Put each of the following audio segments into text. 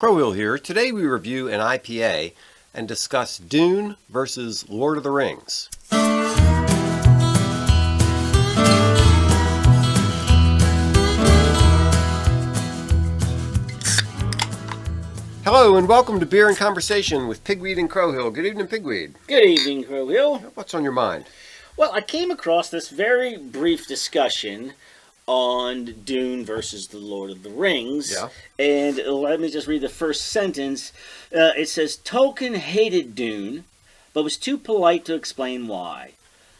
Crowhill here. Today we review an IPA and discuss Dune versus Lord of the Rings. Hello and welcome to Beer and Conversation with Pigweed and Crowhill. Good evening, Pigweed. Good evening, Crowhill. What's on your mind? Well, I came across this very brief discussion on Dune versus the Lord of the Rings. Yeah. And let me just read the first sentence. It says, Tolkien hated Dune, but was too polite to explain why.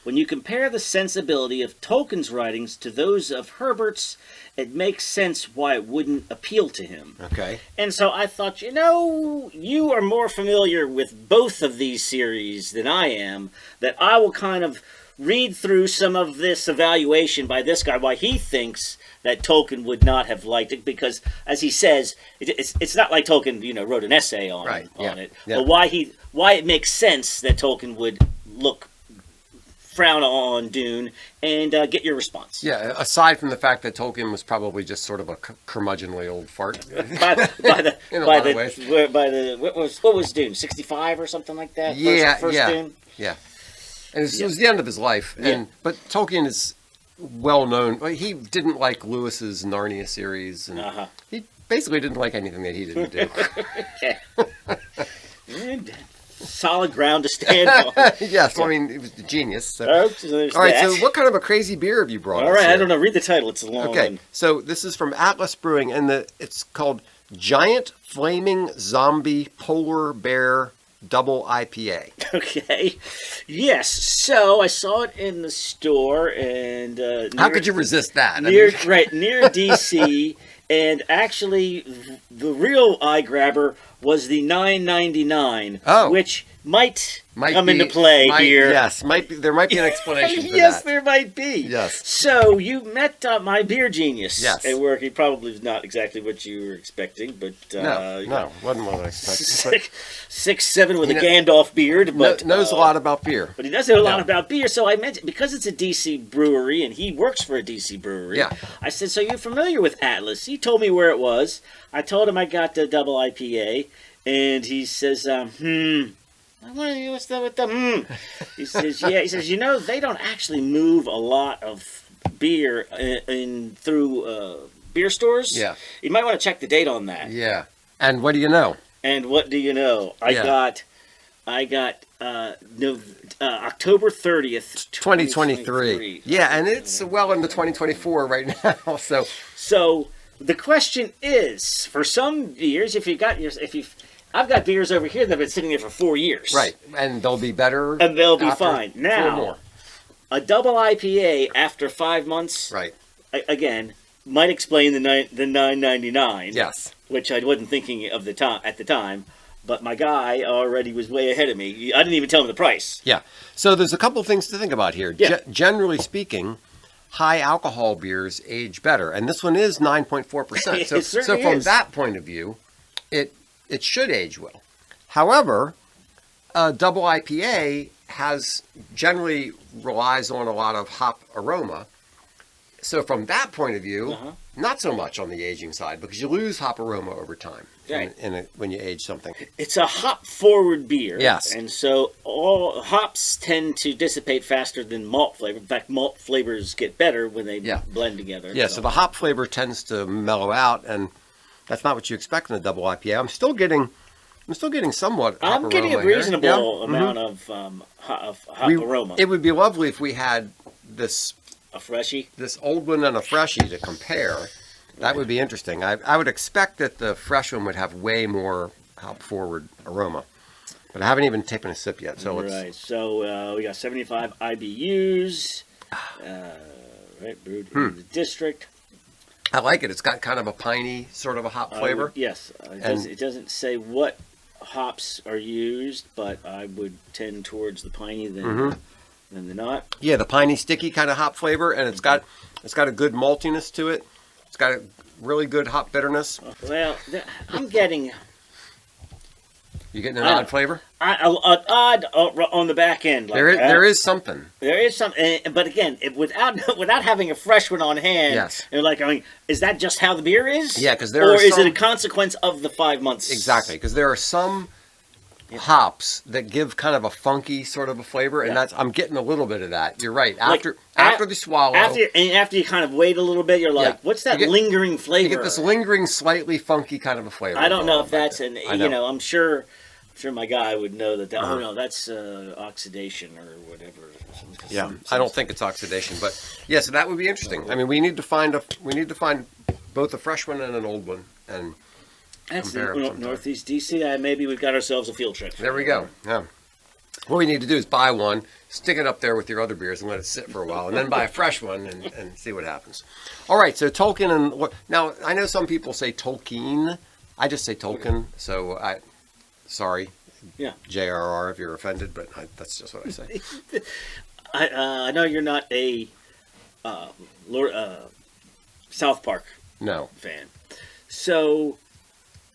When you compare the sensibility of Tolkien's writings to those of Herbert's, it makes sense why it wouldn't appeal to him. Okay. And so I thought, you are more familiar with both of these series than I am, that I will kind of read through some of this evaluation by this guy, why he thinks that Tolkien would not have liked it, because, as he says, it's not like Tolkien, wrote an essay on it, Yeah. but why it makes sense that Tolkien would frown on Dune, and get your response. Yeah, aside from the fact that Tolkien was probably just sort of a curmudgeonly old fart. What was Dune, 65 or something like that? First Dune? Yeah. And it was the end of his life. But Tolkien is well known. He didn't like Lewis's Narnia series, and he basically didn't like anything that he didn't do. Solid ground to stand on. Yes, well, I mean, it was a genius. So. All right, so what kind of a crazy beer have you brought us? All right, here? I don't know. Read the title. It's a long one. So this is from Atlas Brewing, and it's called Giant Flaming Zombie Polar Bear Double IPA. Okay. Yes. So I saw it in the store, and how could you resist that? Near DC, and actually, the real eye grabber was the $9.99, which might come into play here. Yes, there might be an explanation for that. Yes, there might be. Yes. So you met my beer genius at work. He probably was not exactly what you were expecting, but no, wasn't what I expected. 6'7" with a Gandalf beard, but knows a lot about beer. But he does know a lot about beer. So I mentioned, because it's a DC brewery and he works for a DC brewery. Yeah. I said, "So you're familiar with Atlas?" He told me where it was. I told him I got the double IPA, and he says, What's that with the He says, yeah. He says, they don't actually move a lot of beer through beer stores. Yeah. You might want to check the date on that. Yeah. And what do you know? I got October 30th, 2023. Yeah, and it's well into 2024 right now. So the question is, for some beers, I've got beers over here that have been sitting there for 4 years. Right, and they'll be better. And they'll be fine. Now, a double IPA after 5 months, right? Again, might explain the $9.99. Yes, which I wasn't thinking of at the time. But my guy already was way ahead of me. I didn't even tell him the price. Yeah. So there's a couple things to think about here. Yeah. Generally speaking, high alcohol beers age better, and this one is 9.4%. So from that point of view, it should age well. However, a double IPA generally relies on a lot of hop aroma. So from that point of view, not so much on the aging side, because you lose hop aroma over time when you age something. It's a hop-forward beer. Yes. And so all hops tend to dissipate faster than malt flavor. In fact, malt flavors get better when they blend together. Yeah, so the hop flavor tends to mellow out, and that's not what you expect in a double IPA. I'm still getting somewhat hop aroma. I'm getting a reasonable amount of hop aroma. It would be lovely if we had a freshie? This old one and a freshie to compare. That would be interesting. I would expect that the fresh one would have way more hop-forward aroma. But I haven't even taken a sip yet. So right. So we got 75 IBUs, brewed in the district. I like it. It's got kind of a piney sort of a hop flavor. Yes. It doesn't say what hops are used, but I would tend towards the piney than the not. Yeah, the piney, sticky kind of hop flavor, and it's got a good maltiness to it. It's got a really good hop bitterness. Well, I'm getting You getting an odd flavor? Odd on the back end. Like, there is something. There is something, but again, without having a fresh one on hand, yes. And like, I mean, is that just how the beer is? Yeah, because is it a consequence of the 5 months? Exactly, because there are some hops that give kind of a funky sort of a flavor, and I'm getting a little bit of that. You're right. After the swallow, after you kind of wait a little bit, you're like, what's that lingering flavor? You get this lingering, slightly funky kind of a flavor. I don't know if that's I'm sure my guy would know that. Oh no, that's oxidation or whatever. Yeah, I don't think it's oxidation, but so that would be interesting. I mean, we need to find both a fresh one and an old one, and that's Northeast DC. Maybe we've got ourselves a field trip. There we go. Yeah. What we need to do is buy one, stick it up there with your other beers, and let it sit for a while, and then buy a fresh one and see what happens. All right. So Tolkien and now I know some people say Tolkien. I just say Tolkien. So sorry. Yeah. J.R.R. if you're offended, but that's just what I say. I know you're not a South Park fan. So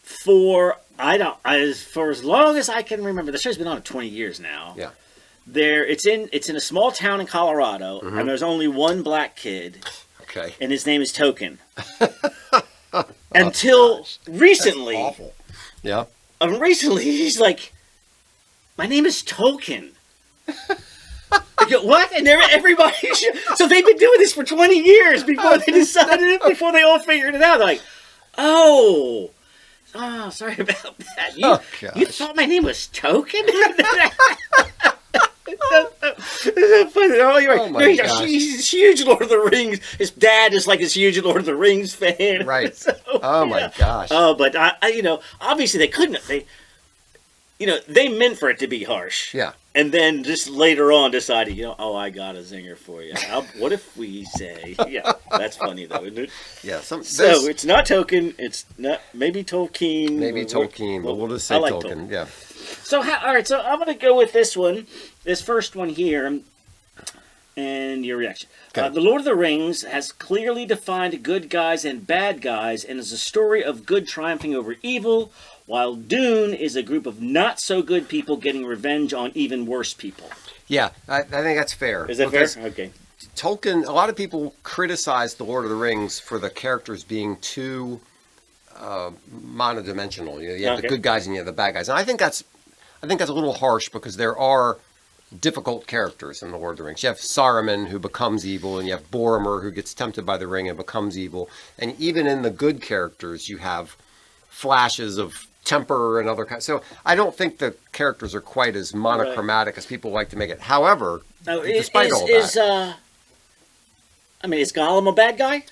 for as long as I can remember, the show's been on 20 years now. Yeah. It's in a small town in Colorado, and there's only one black kid. Okay. And his name is Token. Until recently. That's awful. Yeah. Recently, he's like, my name is Tolkien. I go, what? And everybody. So they've been doing this for 20 years before they decided it, before they all figured it out. They're like, oh, sorry about that. You thought my name was Token? Oh my gosh. He's a huge Lord of the Rings. His dad is like this huge Lord of the Rings fan. Right. So, my gosh. Oh, but obviously they couldn't. They meant for it to be harsh. Yeah. And then just later on decided, I got a zinger for you. What if we say, that's funny though, isn't it? Yeah. So it's not Token. It's not maybe Tolkien. Maybe Tolkien, but we'll just say Tolkien. Yeah. So all right. So I'm going to go with this one, this first one here, and your reaction. The Lord of the Rings has clearly defined good guys and bad guys, and is a story of good triumphing over evil, while Dune is a group of not-so-good people getting revenge on even worse people. Yeah, I think that's fair. Is that fair? Okay. Tolkien, a lot of people criticize The Lord of the Rings for the characters being too monodimensional. You have the good guys and you have the bad guys. And I think that's a little harsh, because there are difficult characters in The Lord of the Rings. You have Saruman, who becomes evil, and you have Boromir, who gets tempted by the ring and becomes evil. And even in the good characters, you have flashes of temper and other kinds. So I don't think the characters are quite as monochromatic as people like to make it. However, despite all that, is Gollum a bad guy?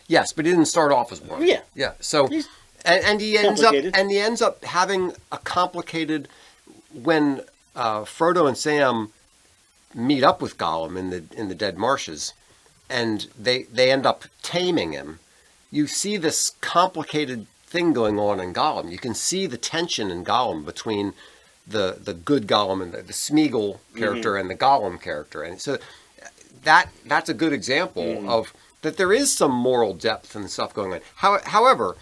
Yes, but he didn't start off as one. Yeah. Yeah. So and he ends up having a complicated, when Frodo and Sam meet up with Gollum in the Dead Marshes, and they end up taming him. You see this complicated thing going on in Gollum. You can see the tension in Gollum between the good Gollum and the Smeagol character and the Gollum character, and so that's a good example of that. There is some moral depth and stuff going on. However,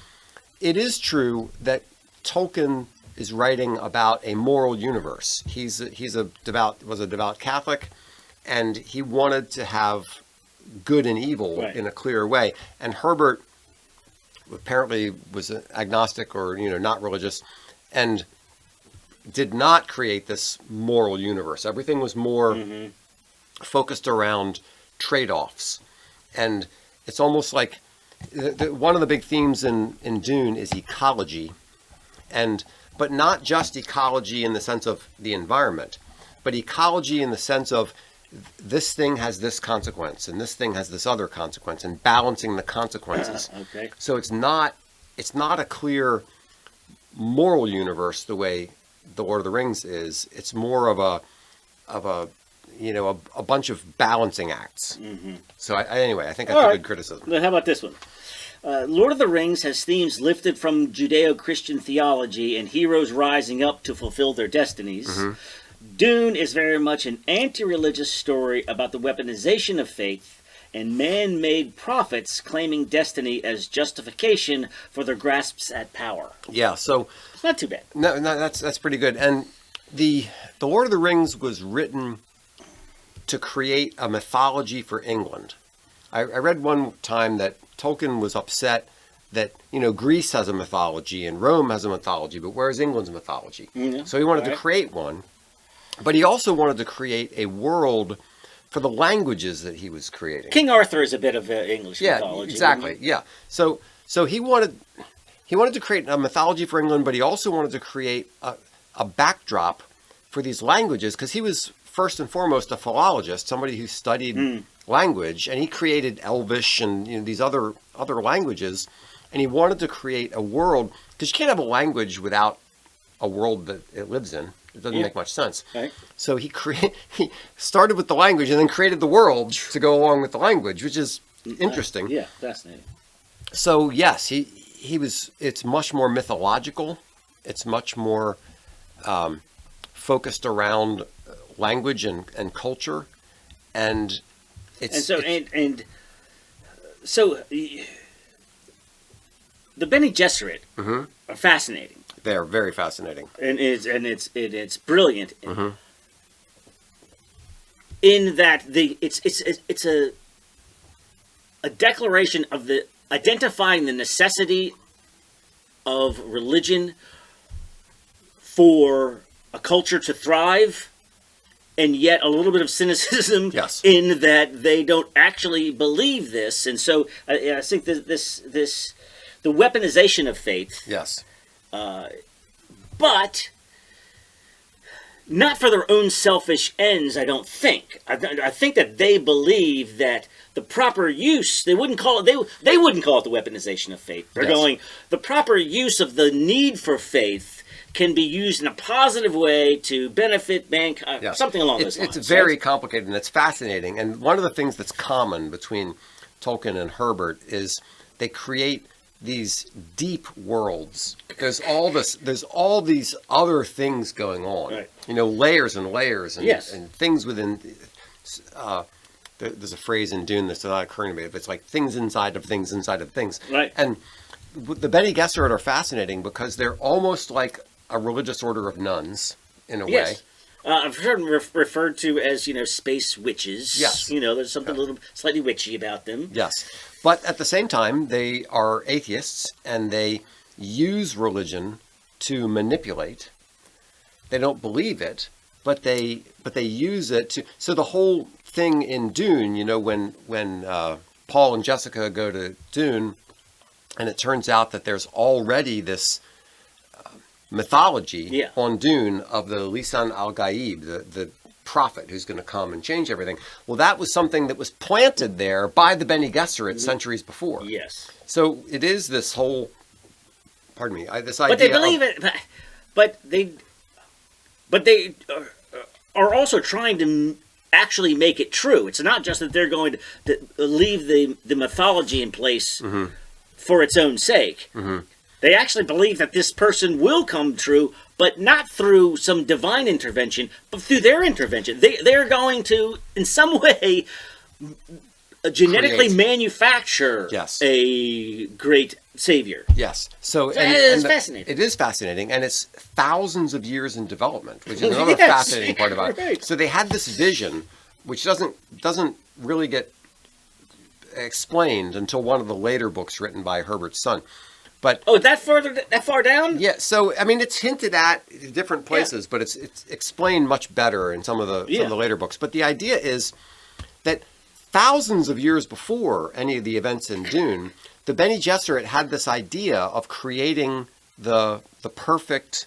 it is true that Tolkien is writing about a moral universe. He's a devout Catholic, and he wanted to have good and evil in a clear way. And Herbert apparently was an agnostic or not religious, and did not create this moral universe. Everything was more focused around trade-offs, and it's almost like one of the big themes in Dune is ecology, but not just ecology in the sense of the environment, but ecology in the sense of this thing has this consequence and this thing has this other consequence, and balancing the consequences. Okay. So it's not a clear moral universe the way The Lord of the Rings is. It's more of a bunch of balancing acts. So anyway, I think that's a good criticism. How about this one? Lord of the Rings has themes lifted from Judeo-Christian theology and heroes rising up to fulfill their destinies. Dune is very much an anti-religious story about the weaponization of faith and man-made prophets claiming destiny as justification for their grasps at power. Yeah, so It's not too bad. no, that's pretty good. And the Lord of the Rings was written to create a mythology for England. I read one time that Tolkien was upset that, Greece has a mythology and Rome has a mythology, but where's England's mythology? Yeah, So he wanted to create one, but he also wanted to create a world for the languages that he was creating. King Arthur is a bit of English mythology. Exactly. Yeah. So he wanted to create a mythology for England, but he also wanted to create a backdrop for these languages, because he was first and foremost a philologist, somebody who studied language, and he created Elvish and these other languages, and he wanted to create a world, because you can't have a language without a world that it lives in. It doesn't make much sense. Right. So he started with the language and then created the world to go along with the language, which is interesting. Yeah, fascinating. So yes, it's much more mythological. It's much more focused around language and culture, and so the Bene Gesserit are fascinating. They are very fascinating, and it's brilliant in that it's a declaration of identifying the necessity of religion for a culture to thrive, and yet a little bit of cynicism in that they don't actually believe this. And so I think the weaponization of faith. Yes. But not for their own selfish ends, I don't think. I think that they believe that the proper use, they wouldn't call it the weaponization of faith. They're going, the proper use of the need for faith can be used in a positive way to benefit mankind, something along those lines. It's very complicated, and it's fascinating. And one of the things that's common between Tolkien and Herbert is they create these deep worlds. There's all these other things going on. Right. Layers and layers and things within. There's a phrase in Dune that's not occurring to me. It's like things inside of things inside of things. Right. And the Bene Gesserit are fascinating because they're almost like a religious order of nuns in a way. I've heard them referred to as, space witches. Yes. There's something a little slightly witchy about them. Yes. But at the same time, they are atheists, and they use religion to manipulate. They don't believe it, but they use it to. So the whole thing in Dune, when Paul and Jessica go to Dune, and it turns out that there's already this mythology on Dune of the Lisan al-Gaib, the prophet who's going to come and change everything. Well, that was something that was planted there by the Bene Gesserit centuries before. Yes. So it is this whole, this idea. But they believe it. But they are also trying to actually make it true. It's not just that they're going to leave the mythology in place for its own sake. They actually believe that this person will come true, but not through some divine intervention, but through their intervention. They're going to, in some way, genetically manufacture a great savior. Yes. So it's fascinating. It is fascinating, and it's thousands of years in development, which is another fascinating part about it. So they had this vision, which doesn't really get explained until one of the later books written by Herbert's son. But that far down? Yeah. So it's hinted at in different places, but it's explained much better in some of the later books. But the idea is that thousands of years before any of the events in Dune, the Bene Gesserit had this idea of creating the perfect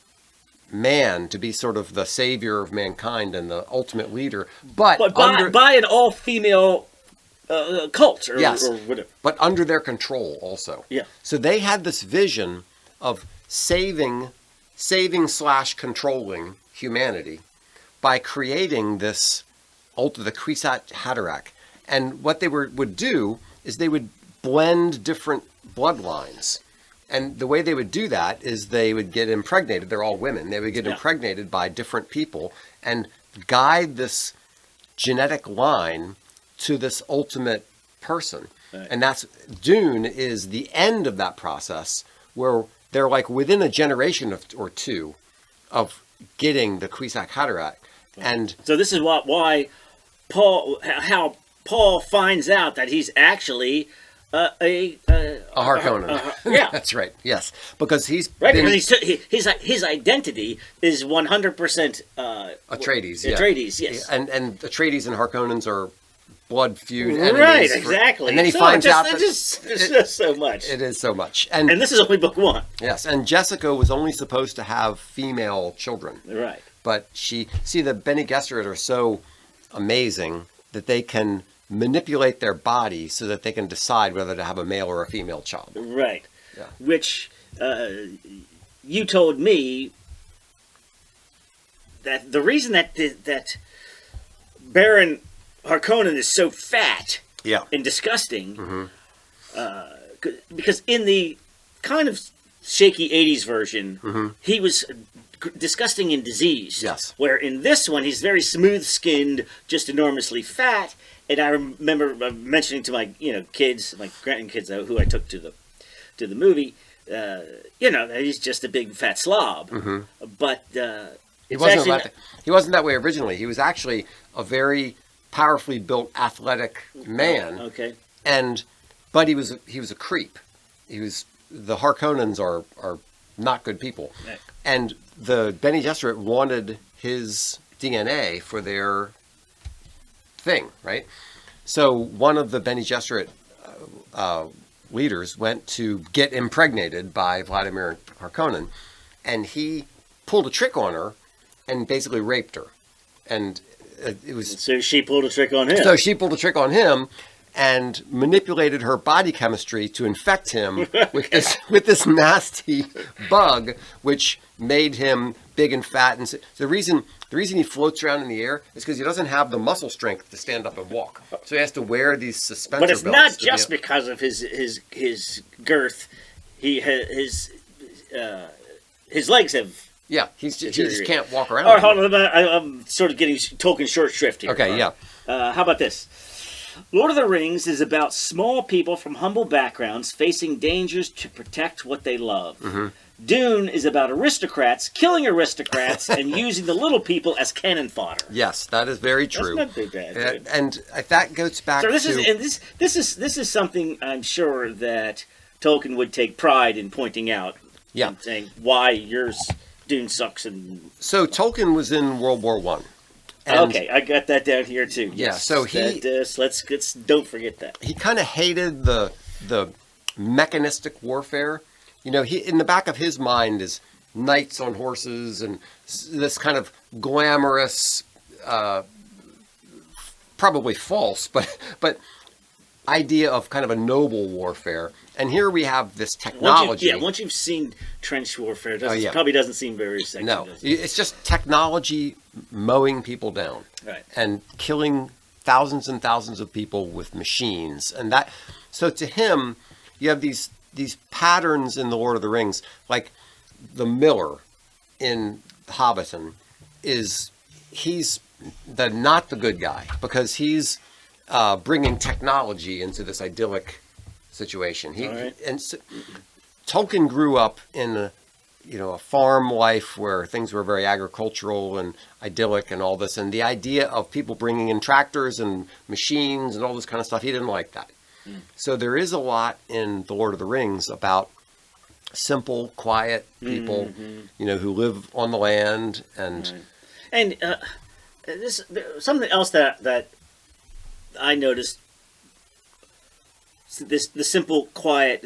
man to be sort of the savior of mankind and the ultimate leader, but by an all-female cult or whatever. But under their control also. Yeah. So they had this vision of saving / controlling humanity by creating this the Kwisatz Haderach. And what they would do is they would blend different bloodlines. And the way they would do that is they would get impregnated. They're all women. They would get impregnated by different people and guide this genetic line to this ultimate person. Right. And that's Dune is the end of that process where they're like within a generation or two of getting the Kwisatz Haderach. And so this is why how Paul finds out that he's actually a Harkonnen. Yeah, that's right. Yes, because he's right. been, Because his identity is 100% Atreides. Atreides, yes. And Atreides and Harkonnens are blood feud enemies. Right, exactly. And then he finds out that it's just so much. It is so much. And this is only book one. Yes, and Jessica was only supposed to have female children. Right. But the Bene Gesserit are so amazing that they can manipulate their body so that they can decide whether to have a male or a female child. Right. Yeah. Which you told me that the reason that Baron Harkonnen is so fat and disgusting, because in the kind of shaky 80s version, he was disgusting and diseased. Yes. Where in this one, he's very smooth-skinned, just enormously fat. And I remember mentioning to my kids, my grandkids who I took to the movie, he's just a big fat slob. But he wasn't that way originally. He was actually a very powerfully built, athletic man. Okay. But he was a creep. The Harkonnens are not good people. Right. And the Bene Gesserit wanted his DNA for their thing, right? So one of the Bene Gesserit leaders went to get impregnated by Vladimir Harkonnen, and he pulled a trick on her and basically raped her. And it was so she pulled a trick on him. So she pulled a trick on him and manipulated her body chemistry to infect him with this nasty bug, which made him big and fat. And so the reason he floats around in the air is because he doesn't have the muscle strength to stand up and walk. So he has to wear these suspensor belts. But it's not just because of his girth. His legs have. Yeah, he just can't walk around. All right, hold on. I'm sort of getting Tolkien short shrift here. Okay, yeah. How about this? Lord of the Rings is about small people from humble backgrounds facing dangers to protect what they love. Dune is about aristocrats killing aristocrats and using the little people as cannon fodder. Yes, that is very true. That's not too bad. And that goes back so to... This is something I'm sure that Tolkien would take pride in pointing out. Yeah. And saying why Dune sucks. So Tolkien was in World War I. Okay, I got that down here too. Yeah, so let's don't forget that. He kind of hated the mechanistic warfare. In the back of his mind is knights on horses and this kind of glamorous, probably false, but idea of kind of a noble warfare. And here we have this technology. Once you've seen trench warfare, it probably doesn't seem very sexy. No, it's just technology mowing people down, right, and killing thousands and thousands of people with machines. And so to him, you have these patterns in the Lord of the Rings, like the miller in Hobbiton he's not the good guy because he's bringing technology into this idyllic situation. Tolkien grew up in a farm life where things were very agricultural and idyllic and all this, and the idea of people bringing in tractors and machines and all this kind of stuff, he didn't like that. So there is a lot in The Lord of the Rings about simple, quiet people, who live on the land and something else that I noticed. The simple, quiet,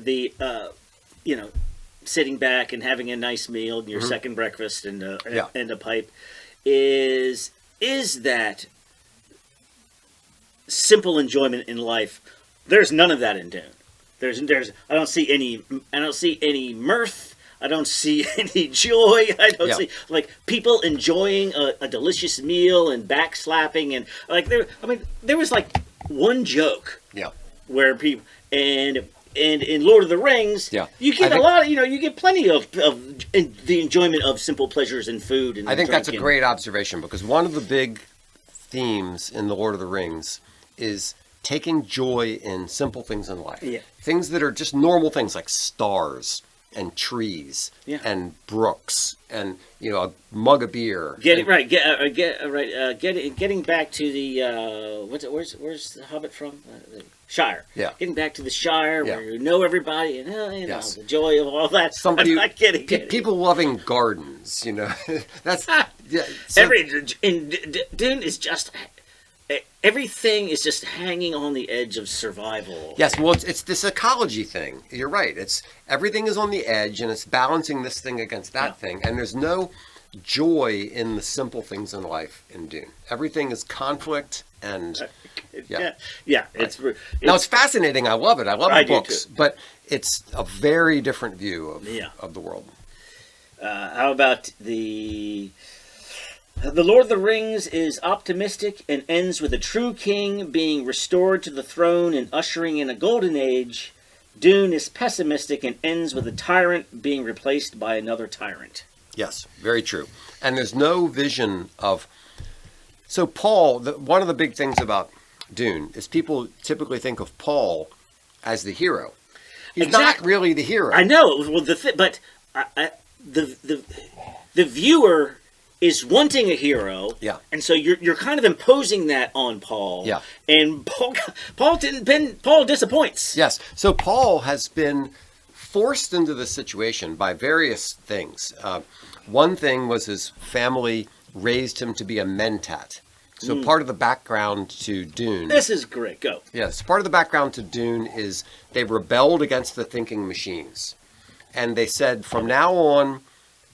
sitting back and having a nice meal, your second breakfast and a pipe, is that simple enjoyment in life. There's none of that in Dune. I don't see any mirth. I don't see any joy. I don't see people enjoying a delicious meal and backslapping and there was one joke. Yeah. Where people and in Lord of the Rings, you get you get plenty of the enjoyment of simple pleasures and food. And I think that's a great observation because one of the big themes in the Lord of the Rings is taking joy in simple things in life. Yeah. Things that are just normal things like stars and trees and brooks and, a mug of beer. Getting back to the where's the Hobbit from? The Shire. Yeah. Getting back to the Shire where you know everybody and the joy of all that. Somebody, I'm not kidding. People loving gardens, That's in Dune is just everything is just hanging on the edge of survival. Yes, well, it's this ecology thing. You're right. Everything is on the edge, and it's balancing this thing against that thing. And there's no joy in the simple things in life in Dune. Everything is conflict and It's now it's fascinating. I love it. I love the books, but it's a very different view of the world. How about the Lord of the Rings is optimistic and ends with a true king being restored to the throne and ushering in a golden age. Dune is pessimistic and ends with a tyrant being replaced by another tyrant. Yes, very true. And there's no vision of... So Paul, one of the big things about Dune is people typically think of Paul as the hero. He's not really the hero. I know. Well, but the viewer is wanting a hero, and so you're kind of imposing that on Paul, and Paul disappoints. Yes, so Paul has been forced into this situation by various things. One thing was his family raised him to be a mentat. So part of the background to Dune... This is great, go. Yes, part of the background to Dune is they rebelled against the thinking machines. And they said, from now on,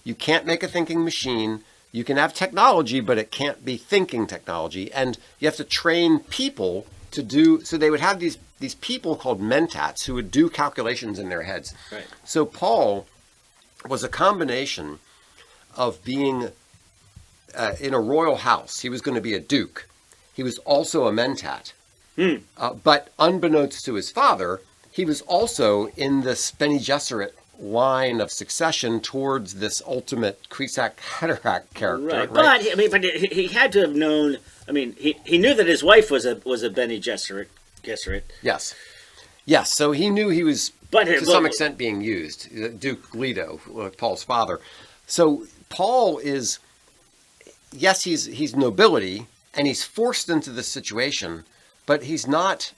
you can't make a thinking machine. You can have technology, but it can't be thinking technology. And you have to train people to do... So they would have these people called mentats who would do calculations in their heads. Right. So Paul was a combination of being in a royal house. He was going to be a duke. He was also a mentat. But unbeknownst to his father, he was also in this Bene Gesserit line of succession towards this ultimate Kresak Haderach character. Right. But he had to have known. I mean, he knew that his wife was a Bene Gesserit. Yes. So he knew he was to some extent being used. Duke Leto, Paul's father. So Paul is, yes, he's nobility, and he's forced into this situation, but he's not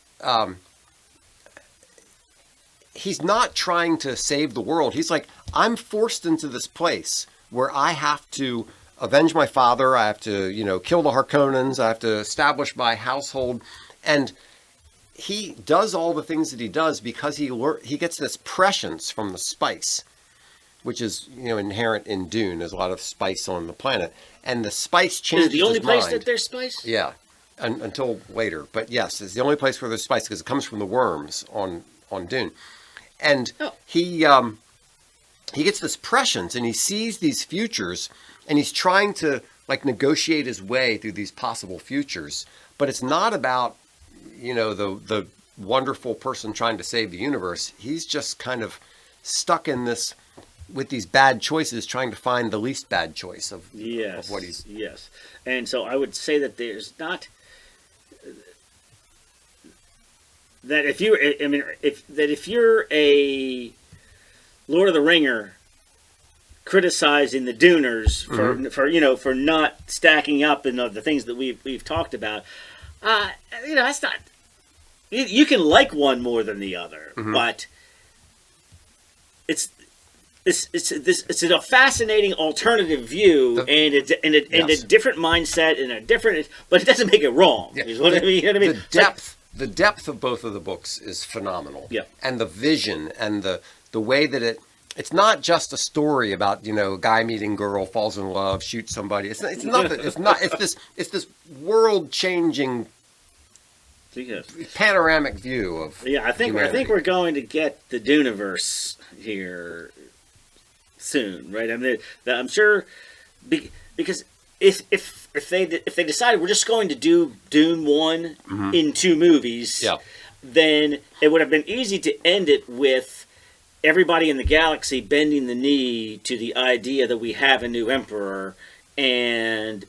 trying to save the world. He's like, I'm forced into this place where I have to avenge my father. I have to, kill the Harkonnens. I have to establish my household. And he does all the things that he does because he gets this prescience from the spice, which is, inherent in Dune. There's a lot of spice on the planet. And the spice changes his mind. Is it the only place that there's spice? Yeah, until later. But yes, it's the only place where there's spice because it comes from the worms on Dune. And he gets this prescience and he sees these futures and he's trying to negotiate his way through these possible futures. But it's not about, the wonderful person trying to save the universe. He's just kind of stuck in this with these bad choices, trying to find the least bad choice of what he's... Yes. And so I would say that there's not... That if you're a Lord of the Ringer criticizing the Duners for not stacking up in the things that we've talked about, that's not. You can like one more than the other, but it's a fascinating alternative view and a different mindset and a different, but it doesn't make it wrong. Yeah. Is what I mean? You know what I mean? The depth of both of the books is phenomenal. Yeah. And the vision and the way that it's not just a story about, a guy meeting girl, falls in love, shoots somebody. It's this world-changing panoramic view of I think we're going to get the Duneverse here soon, right? I mean, I'm sure because if they decided we're just going to do Dune 1 in 2 movies, then it would have been easy to end it with everybody in the galaxy bending the knee to the idea that we have a new emperor, and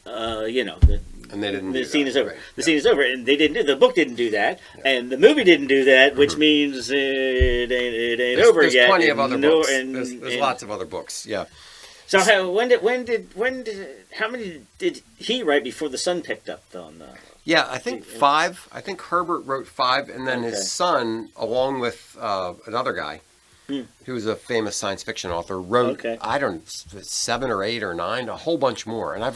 And they didn't. The do scene that. is over. Right. The scene is over, and they didn't. The book didn't do that, and the movie didn't do that, which means it ain't over there's yet. There's plenty of other books. And, there's lots of other books. Yeah. So how many did he write before the son picked up on the? Yeah, I think 5. I think Herbert wrote 5, and then his son, along with another guy, who was a famous science fiction author, wrote 7 or 8 or 9, a whole bunch more. And I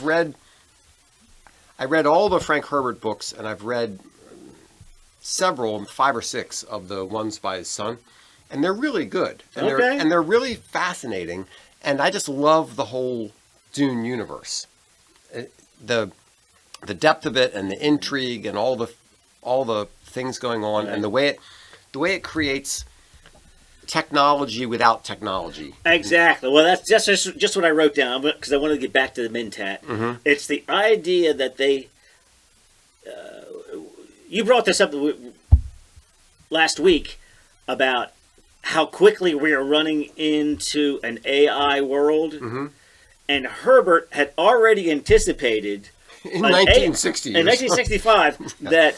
read all the Frank Herbert books, and I've read several, 5 or 6 of the ones by his son, and they're really good, and they're really fascinating. And I just love the whole Dune universe, the depth of it, and the intrigue, and all the things going on, and the way it creates technology without technology. Exactly. Well, that's just what I wrote down because I wanted to get back to the Mentat. Mm-hmm. It's the idea that they. You brought this up last week about how quickly we are running into an AI world, and Herbert had already anticipated in 1960 in 1965 that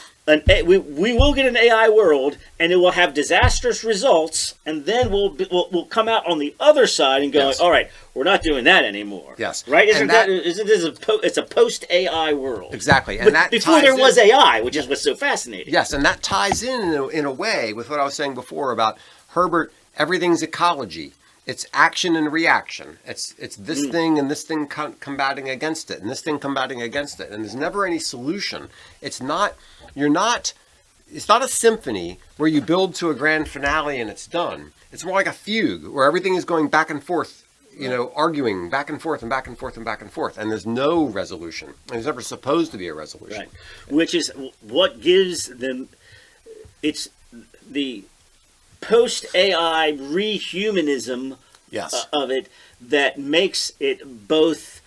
we will get an AI world, and it will have disastrous results, and then we'll come out on the other side and go, all right, we're not doing that anymore. Yes, right? Isn't it's a post AI world? Exactly, and that before there was AI, which is what's so fascinating. Yes, and that ties in a way with what I was saying before about Herbert. Everything's ecology. It's action and reaction. It's this thing and this thing combating against it, and this thing combating against it, and there's never any solution. It's not a symphony where you build to a grand finale and it's done. It's more like a fugue where everything is going back and forth, arguing back and forth and back and forth and back and forth, and there's no resolution. There's never supposed to be a resolution. Right. Which is what gives them. It's the post-AI rehumanism of it that makes it both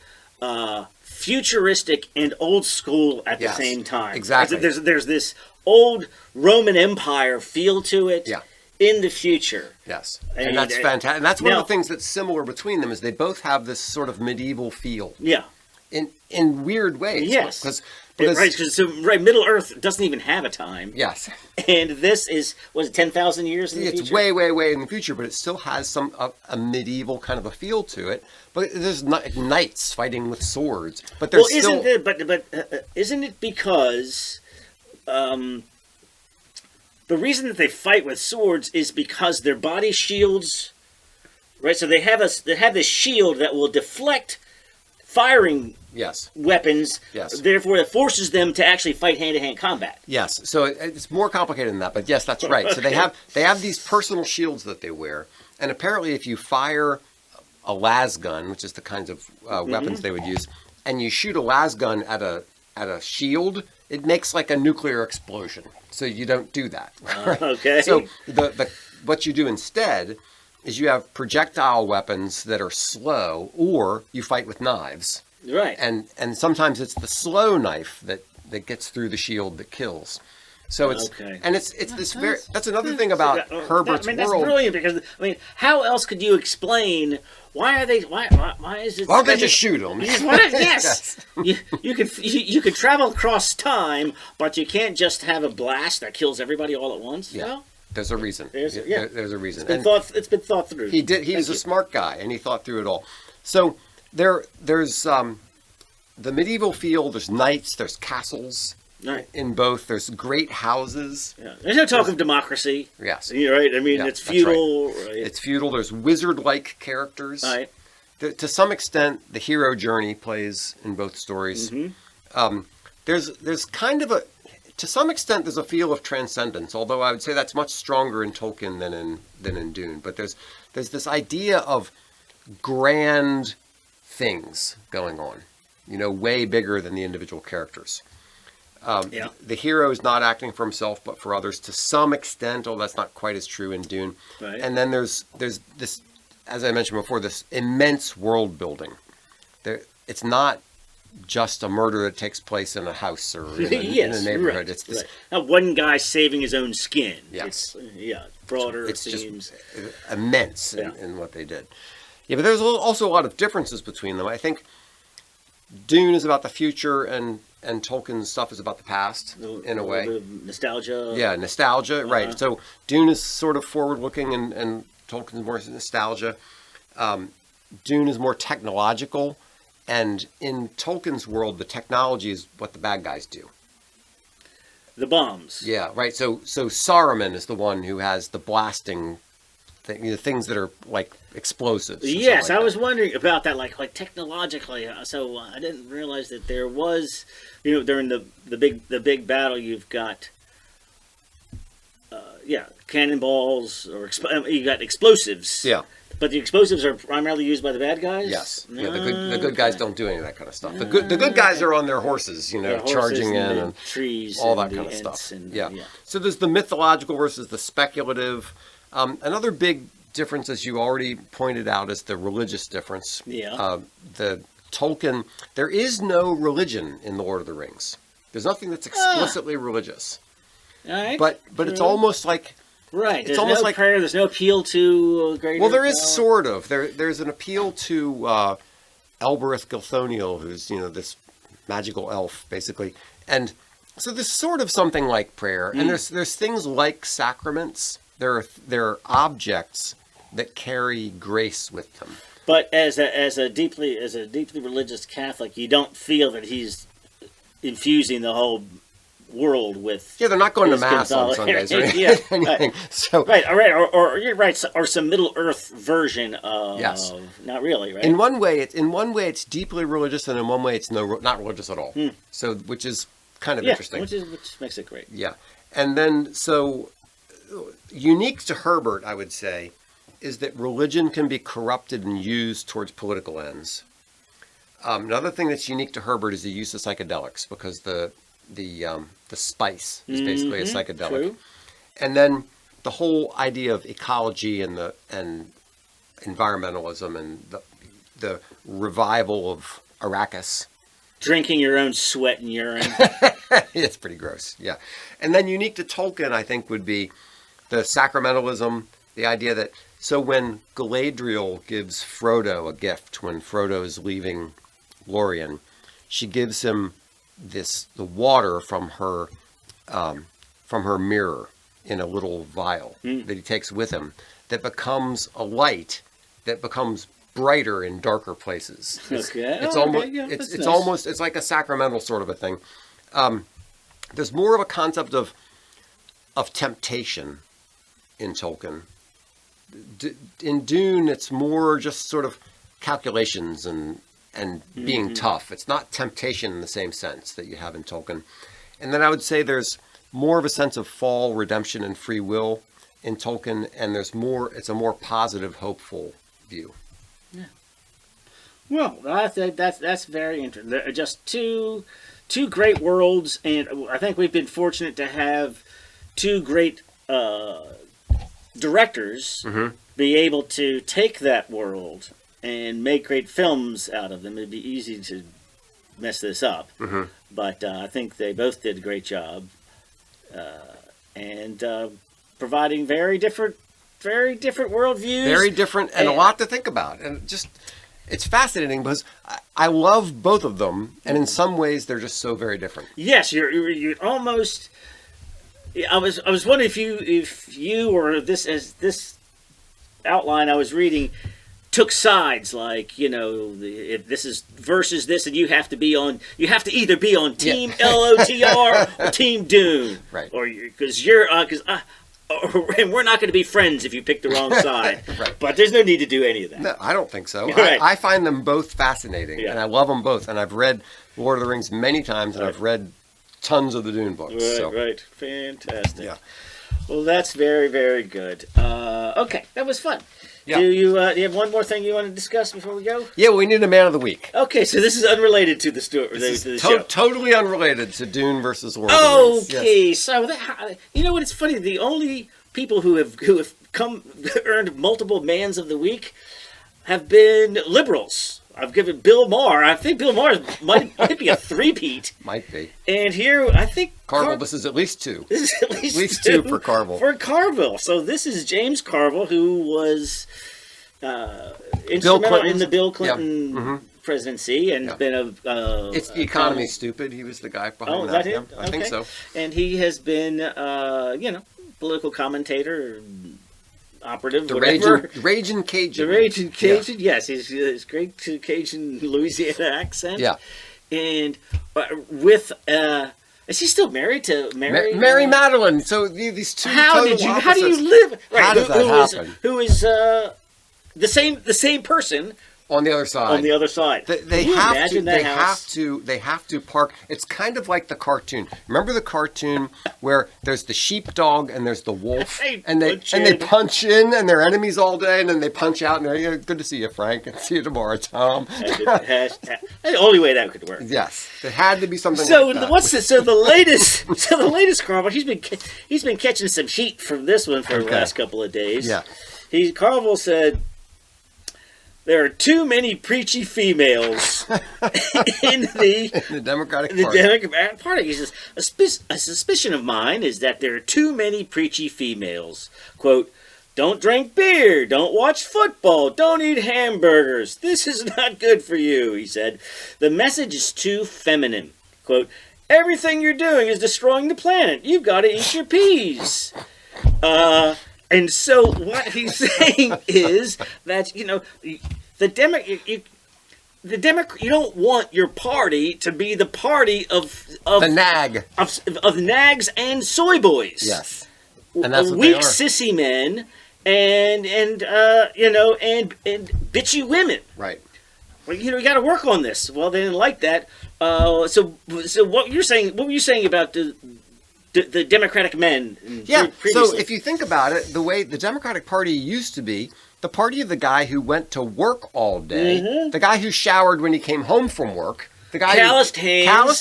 futuristic and old school at the same time. Exactly. There's this old Roman Empire feel to it in the future. Yes. And that's fantastic. And that's one of the things that's similar between them is they both have this sort of medieval feel. Yeah. In weird ways. Yes. Because Middle Earth doesn't even have a time. Yes. And this was it 10,000 years in the future? It's way, way, way in the future, but it still has a medieval kind of a feel to it. But there's knights fighting with swords. But there's isn't it because the reason that they fight with swords is because their body shields, right? So they have this shield that will deflect firing weapons. Yes. Therefore, it forces them to actually fight hand-to-hand combat. Yes. So it's more complicated than that, but yes, that's right. So they have these personal shields that they wear, and apparently, if you fire a las gun, which is the kinds of weapons they would use, and you shoot a las gun at a shield, it makes like a nuclear explosion. So you don't do that. Okay. So what you do instead is you have projectile weapons that are slow, or you fight with knives. Right. And sometimes it's the slow knife that gets through the shield that kills. So it's that's another thing about Herbert's world. That's brilliant because how else could you explain why is it? Why don't they just shoot them? Yes. You could travel across time, but you can't just have a blast that kills everybody all at once. Yeah. Well, there's a reason. There's a reason. It's been thought through. He was a smart guy, and he thought through it all. So there's the medieval feel. There's knights. There's castles. Right. In both, there's great houses. Yeah. There's no talk of democracy. Yes. You're right. I mean, it's feudal. Right. It's feudal. There's wizard-like characters. Right. To some extent, the hero journey plays in both stories. Mm-hmm. There's kind of to some extent, there's a feel of transcendence. Although I would say that's much stronger in Tolkien than in Dune. But there's this idea of grand things going on. Way bigger than the individual characters. The hero is not acting for himself, but for others to some extent. Oh, that's not quite as true in Dune. Right. And then there's this, as I mentioned before, this immense world building. It's not just a murder that takes place in a house or in a neighborhood. Right, it's this, not one guy saving his own skin. Yes. It's broader. It's themes. Just immense in what they did. Yeah, but there's also a lot of differences between them. I think Dune is about the future, and Tolkien's stuff is about the past in a way. Nostalgia. Yeah, nostalgia, right. So Dune is sort of forward-looking, and Tolkien's more nostalgia. Dune is more technological, and in Tolkien's world, the technology is what the bad guys do. The bombs. Yeah, right. So Saruman is the one who has the blasting things that are like explosives. Yes, I was wondering about that, like technologically. So I didn't realize that there was, during the big battle, you've got, cannonballs or you got explosives. Yeah. But the explosives are primarily used by the bad guys. Yes. Yeah. The good guys don't do any of that kind of stuff. The good guys are on their horses, charging in and trees, all that kind of stuff. Yeah. So there's the mythological versus the speculative. Another big difference, as you already pointed out, is the religious difference. Yeah. The Tolkien, there is no religion in The Lord of the Rings. There's nothing that's explicitly religious. All right. But it's almost like. Right. There's almost no prayer. There's no appeal to greater. Well, there is sort of. There's an appeal to Elbereth Gilthoniel, who's this magical elf, basically, and so there's sort of something like prayer, and there's things like sacraments. There are objects that carry grace with them. But as a deeply religious Catholic, you don't feel that he's infusing the whole world with. Yeah, they're not going to mass on Sundays or anything. Right. So right, or you're right, or some Middle Earth version of. Yes. Not really, right? In one way, it's deeply religious, and in one way, it's not religious at all. So, which is kind of interesting. Which makes it great. Yeah, and then so unique to Herbert, I would say, is that religion can be corrupted and used towards political ends. Another thing that's unique to Herbert is the use of psychedelics, because the spice is basically a psychedelic. True. And then the whole idea of ecology and environmentalism and the revival of Arrakis. Drinking your own sweat and urine. It's pretty gross, yeah. And then unique to Tolkien, I think, would be the sacramentalism, the idea that, so when Galadriel gives Frodo a gift, when Frodo is leaving Lorien, she gives him the water from her mirror in a little vial that he takes with him, that becomes a light that becomes brighter in darker places. It's like a sacramental sort of a thing. There's more of a concept of temptation in Tolkien. In Dune, it's more just sort of calculations and being tough. It's not temptation in the same sense that you have in Tolkien. And then I would say there's more of a sense of fall, redemption, and free will in Tolkien, and it's a more positive, hopeful view. Yeah. Well, that's very interesting. They're just two great worlds, and I think we've been fortunate to have two great directors be able to take that world and make great films out of them. It'd be easy to mess this up, but I think they both did a great job, and providing very different worldviews. Very different, and a lot to think about. And it's fascinating because I love both of them, and in some ways they're just so very different. Yes, you're almost. I was wondering if you or this outline I was reading took sides, like, if this is versus this, and you have to either be on Team LOTR or Team Dune, right? Or because and we're not going to be friends if you pick the wrong side. Right. But there's no need to do any of that. No, I don't think so. Right. I find them both fascinating, and I love them both. And I've read Lord of the Rings many times, and I've read tons of the Dune books. Right. Fantastic. Yeah. Well, that's very, very good. Okay, that was fun. Yeah. Do you have one more thing you want to discuss before we go? Yeah, we need a man of the week. Okay, so this is unrelated to the story. This to is the show. Totally unrelated to Dune versus Lord of the Rings. Okay, so you know what? It's funny. The only people who have earned multiple mans of the week have been liberals. I've given Bill Maher. I think Bill Maher might be a three-peat. Might be. And here, I think Carville. This is at least two. This is at least two for Carville. For Carville. So this is James Carville, who was instrumental in the Bill Clinton presidency and been a. It's the economy, stupid. He was the guy behind that. Yeah, I think so. And he has been, political commentator, operative, whatever. Raging Cajun. The Raging Cajun, yes. His great Cajun Louisiana accent. Yeah. And with, is he still married to Mary Madeline? So these two how do you live? Right, how does that happen? Who is the same person on the other side? They have to park. It's kind of like the cartoon. Remember the cartoon where there's the sheepdog and there's the wolf, and they punch in and they're enemies all day, and then they punch out and they're good to see you, Frank, and see you tomorrow, Tom. The only way that could work. Yes, it had to be something. So like that. what's this? So the latest Carvel, he's been catching some heat from this one for the last couple of days. Yeah, Carvel said, there are too many preachy females in the Democratic Party. He says, a suspicion of mine is that there are too many preachy females. Quote, don't drink beer, don't watch football, don't eat hamburgers. This is not good for you, he said. The message is too feminine. Quote, everything you're doing is destroying the planet. You've got to eat your peas. And so what he's saying is that, you don't want your party to be the party of the nag of nags and soy boys. Yes, and that's what weak they are. Sissy men and bitchy women. Right. Well, you got to work on this. Well, they didn't like that. So what you're saying? What were you saying about the Democratic men? So if you think about it, the way the Democratic Party used to be, the party of the guy who went to work all day, the guy who showered when he came home from work, the guy calloused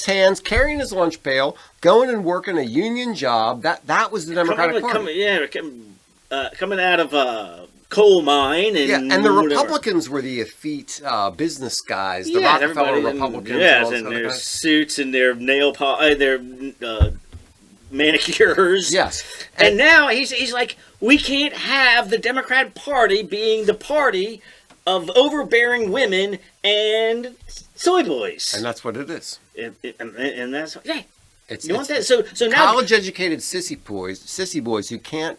hands, carrying his lunch pail, going and working a union job. That was the Democratic Party. Coming out of coal mine and the Republicans were the effete business guys, the Rockefeller Republicans, and their suits and their nail their manicures. Yes. And now he's like, we can't have the Democrat Party being the party of overbearing women and soy boys. And that's what it is. And that's It's, you want that? So now college-educated sissy boys who can't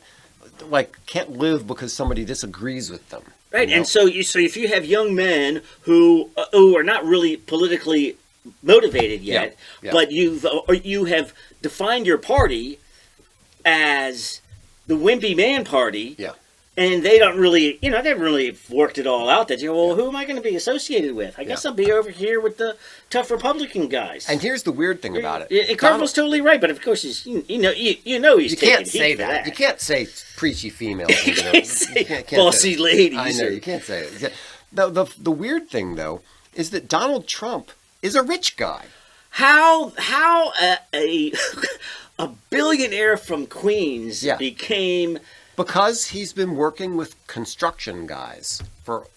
live because somebody disagrees with them. Right. And so if you have young men who are not really politically motivated yet, but you have defined your party as the wimpy man party, and they don't really, they haven't really worked it all out. That who am I going to be associated with? I guess I'll be over here with the tough Republican guys. And here's the weird thing about it. Carvel's totally right, but of course he's he's you can't say that. You can't say preachy female. You can't say bossy ladies. I know you can't say it. The weird thing though is that Donald Trump is a rich guy. How a billionaire from Queens became... Because he's been working with construction guys for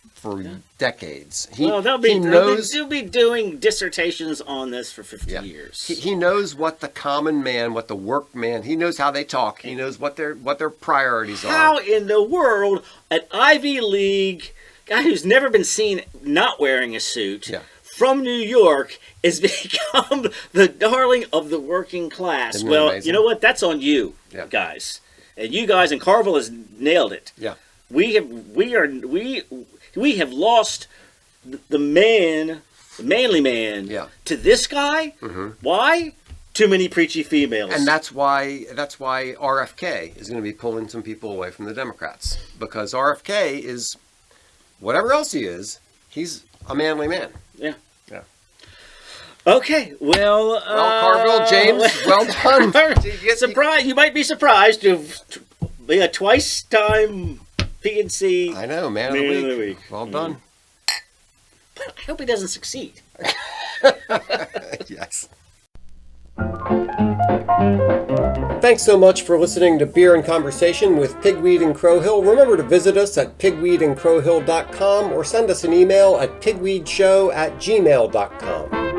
decades. They'll be doing dissertations on this for 50 years. He knows what the common man, what the workman, he knows how they talk. He knows what their priorities are. How in the world an Ivy League guy who's never been seen not wearing a suit from New York has become the darling of the working class? Isn't well, amazing? You know what? That's on you guys. And you guys, and Carvel has nailed it. Yeah. We have lost the manly man to this guy. Mm-hmm. Why? Too many preachy females. And that's why RFK is going to be pulling some people away from the Democrats, because RFK is whatever else he is, he's a manly man. Yeah. Yeah. Okay, well, Carville, James, well done. You might be surprised to be a twice-time PNC. I know, man of the week. Well done. But I hope he doesn't succeed. Yes. Thanks so much for listening to Beer and Conversation with Pigweed and Crowhill. Remember to visit us at pigweedandcrowhill.com or send us an email at pigweedshow@gmail.com.